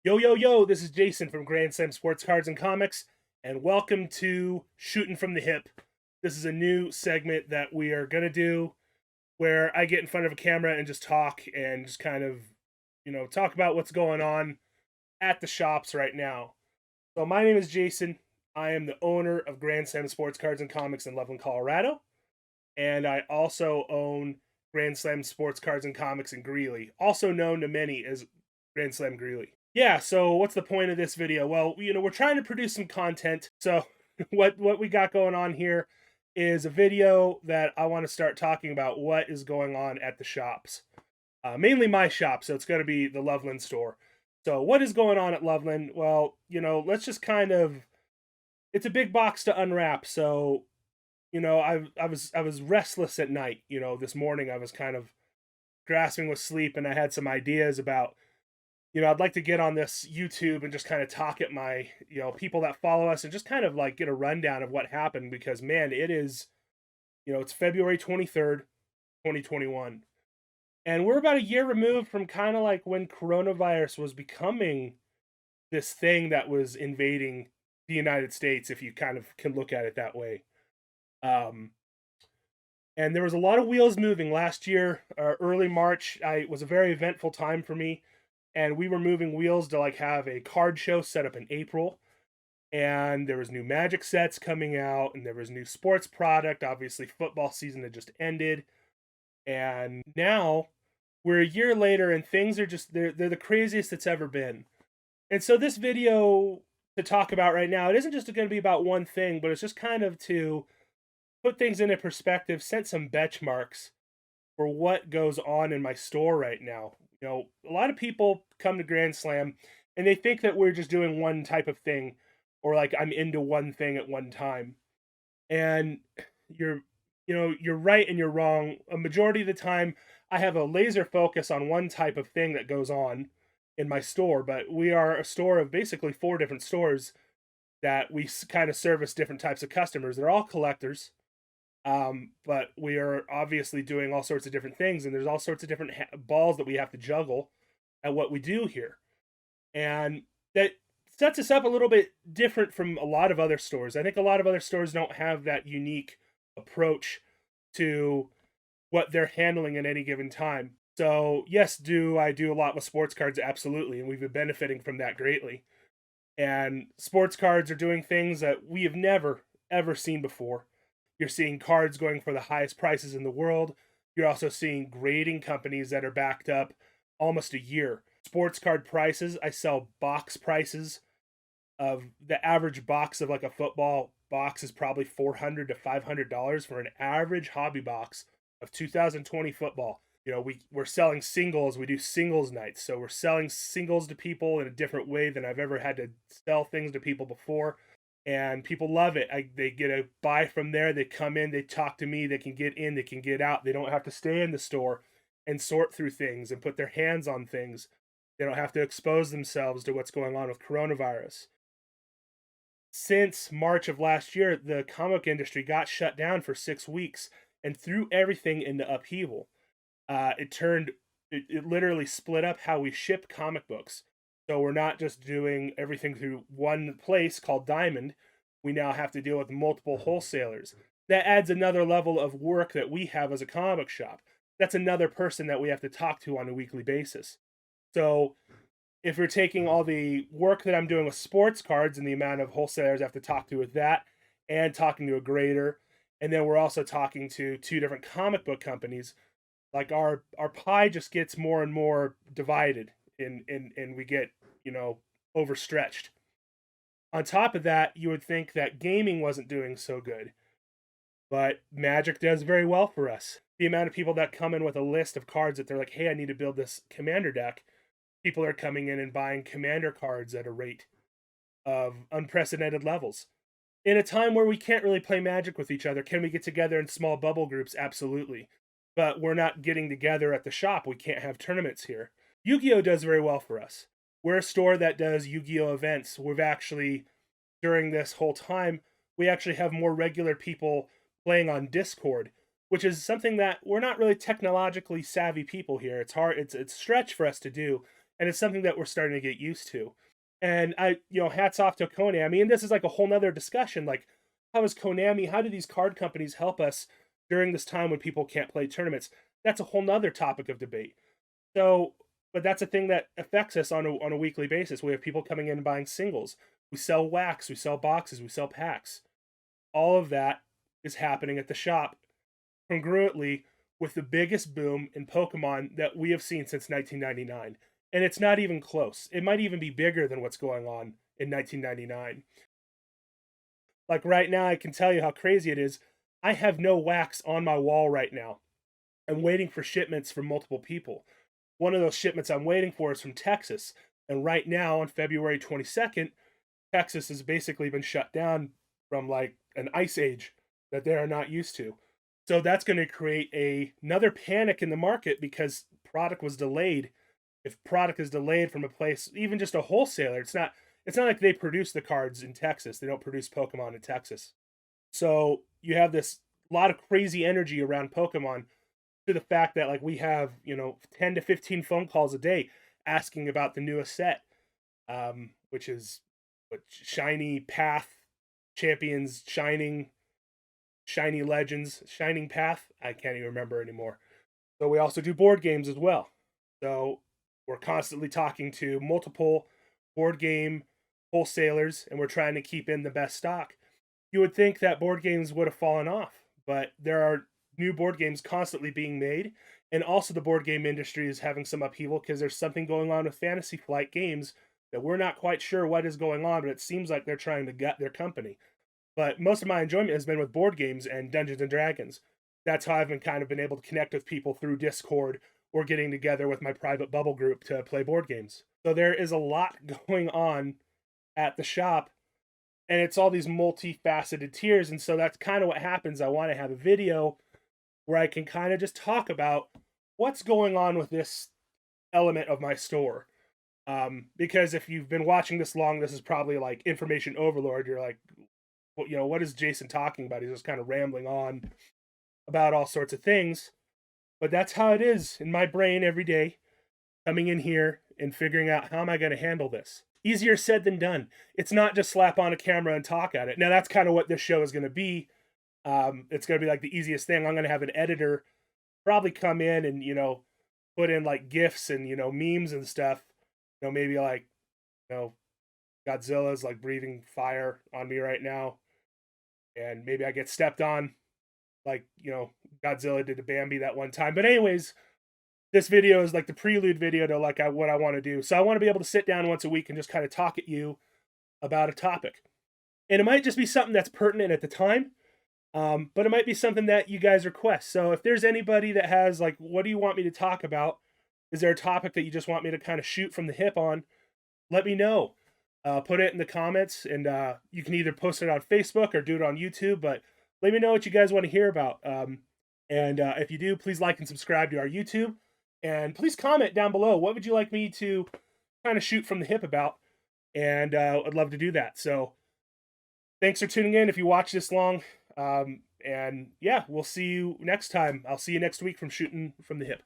Yo, yo, yo, this is Jason from Grand Slam Sports Cards and Comics, and welcome to Shooting from the Hip. This is a new segment that we are going to do where I get in front of a camera and just talk and just kind of, talk about what's going on at the shops right now. So, my name is Jason. I am the owner of Grand Slam Sports Cards and Comics in Loveland, Colorado, and I also own Grand Slam Sports Cards and Comics in Greeley, also known to many as Grand Slam Greeley. Yeah, so what's the point of this video? Well, we're trying to produce some content. So what we got going on here is a video that I want to start talking about what is going on at the shops. Mainly my shop, so it's going to be the Loveland store. So what is going on at Loveland? Well, let's just kind of it's a big box to unwrap. So, I was restless at night, this morning I was kind of grasping with sleep and I had some ideas about I'd like to get on this YouTube and just kind of talk at my, people that follow us and just kind of like get a rundown of what happened because man, it is, it's February 23rd, 2021. And we're about a year removed from kind of like when coronavirus was becoming this thing that was invading the United States, if you kind of can look at it that way. Um, and there was a lot of wheels moving last year, early March. It was a very eventful time for me and we were moving wheels to like have a card show set up in April, and there was new Magic sets coming out, and there was new sports product. Obviously, football season had just ended, and now we're a year later, and things are just they're the craziest it's ever been. And so this video to talk about right now, it isn't just going to be about one thing, but it's just kind of to put things into perspective, set some benchmarks for what goes on in my store right now. A lot of people come to Grand Slam and they think that we're just doing one type of thing or like I'm into one thing at one time. And you're you're right and you're wrong. A majority of the time I have a laser focus on one type of thing that goes on in my store, but we are a store of basically four different stores that we kind of service different types of customers. They're all collectors. But we are obviously doing all sorts of different things, and there's all sorts of different balls that we have to juggle at what we do here. And that sets us up a little bit different from a lot of other stores. I think a lot of other stores don't have that unique approach to what they're handling at any given time. So, yes, do I do a lot with sports cards? Absolutely. And we've been benefiting from that greatly. And sports cards are doing things that we have never, ever seen before. You're seeing cards going for the highest prices in the world. You're also seeing grading companies that are backed up almost a year. Sports card prices, I sell box prices of the average box of like a football box is probably $400 to $500 for an average hobby box of 2020 football. We're selling singles. We do singles nights. So we're selling singles to people in a different way than I've ever had to sell things to people before. And people love it. They get a buy from there. They come in, they talk to me, they can get in, they can get out. They don't have to stay in the store and sort through things and put their hands on things. They don't have to expose themselves to what's going on with coronavirus. Since March of last year, the comic industry got shut down for 6 weeks and threw everything into upheaval. It literally split up how we ship comic books. So we're not just doing everything through one place called Diamond. We now have to deal with multiple wholesalers. That adds another level of work that we have as a comic shop. That's another person that we have to talk to on a weekly basis. So if you're taking all the work that I'm doing with sports cards and the amount of wholesalers I have to talk to with that, and talking to a grader, and then we're also talking to two different comic book companies, like our pie just gets more and more divided and we get overstretched. On top of that, you would think that gaming wasn't doing so good, but Magic does very well for us. The amount of people that come in with a list of cards that they're like, hey, I need to build this commander deck, people are coming in and buying commander cards at a rate of unprecedented levels. In a time where we can't really play Magic with each other, can we get together in small bubble groups? Absolutely. But we're not getting together at the shop. We can't have tournaments here. Yu-Gi-Oh does very well for us. We're a store that does Yu-Gi-Oh events. We've actually, during this whole time, we actually have more regular people playing on Discord, which is something that we're not really technologically savvy people here. It's hard. It's a stretch for us to do. and it's something that we're starting to get used to. And hats off to Konami. I mean, this is like a whole nother discussion. Like, how do these card companies help us during this time when people can't play tournaments? That's a whole nother topic of debate. So, but that's a thing that affects us on a weekly basis. We have people coming in and buying singles. We sell wax, we sell boxes, we sell packs. All of that is happening at the shop congruently with the biggest boom in Pokemon that we have seen since 1999. And it's not even close. It might even be bigger than what's going on in 1999. Like right now, I can tell you how crazy it is. I have no wax on my wall right now. I'm waiting for shipments from multiple people. One of those shipments I'm waiting for is from Texas. And right now, on February 22nd, Texas has basically been shut down from like an ice age that they are not used to. So that's going to create another panic in the market because product was delayed. If product is delayed from a place, even just a wholesaler, it's not like they produce the cards in Texas. They don't produce Pokemon in Texas. So you have this lot of crazy energy around Pokemon to the fact that like we have, 10 to 15 phone calls a day asking about the newest set, which is Shiny Path Champions, Shiny Legends, Shining Path. I can't even remember anymore. So we also do board games as well. So we're constantly talking to multiple board game wholesalers, and we're trying to keep in the best stock. You would think that board games would have fallen off, but there are new board games constantly being made, and also the board game industry is having some upheaval because there's something going on with Fantasy Flight Games that we're not quite sure what is going on, but it seems like they're trying to gut their company. But most of my enjoyment has been with board games and Dungeons and Dragons. That's how I've been able to connect with people through Discord or getting together with my private bubble group to play board games. So there is a lot going on at the shop, and it's all these multifaceted tiers. And so that's kind of what happens. I want to have a video where I can kind of just talk about what's going on with this element of my store. Because if you've been watching this long, this is probably like information overload. You're like, well, what is Jason talking about? He's just kind of rambling on about all sorts of things. But that's how it is in my brain every day, coming in here and figuring out how am I going to handle this. Easier said than done. It's not just slap on a camera and talk at it. Now, that's kind of what this show is going to be. It's going to be like the easiest thing. I'm going to have an editor probably come in and, put in like GIFs and, memes and stuff. Maybe like, Godzilla's like breathing fire on me right now. And maybe I get stepped on like, Godzilla did to Bambi that one time. But anyways, this video is like the prelude video to like what I want to do. So I want to be able to sit down once a week and just kind of talk at you about a topic. And it might just be something that's pertinent at the time, but it might be something that you guys request. So if there's anybody that has like, what do you want me to talk about? Is there a topic that you just want me to kind of shoot from the hip on? Let me know. Put it in the comments, and you can either post it on Facebook or do it on YouTube, but let me know what you guys want to hear about. And if you do, please like and subscribe to our YouTube. And please comment down below. What would you like me to kind of shoot from the hip about? And I'd love to do that. So thanks for tuning in if you watch this long. And yeah, we'll see you next time. I'll see you next week from Shooting from the Hip.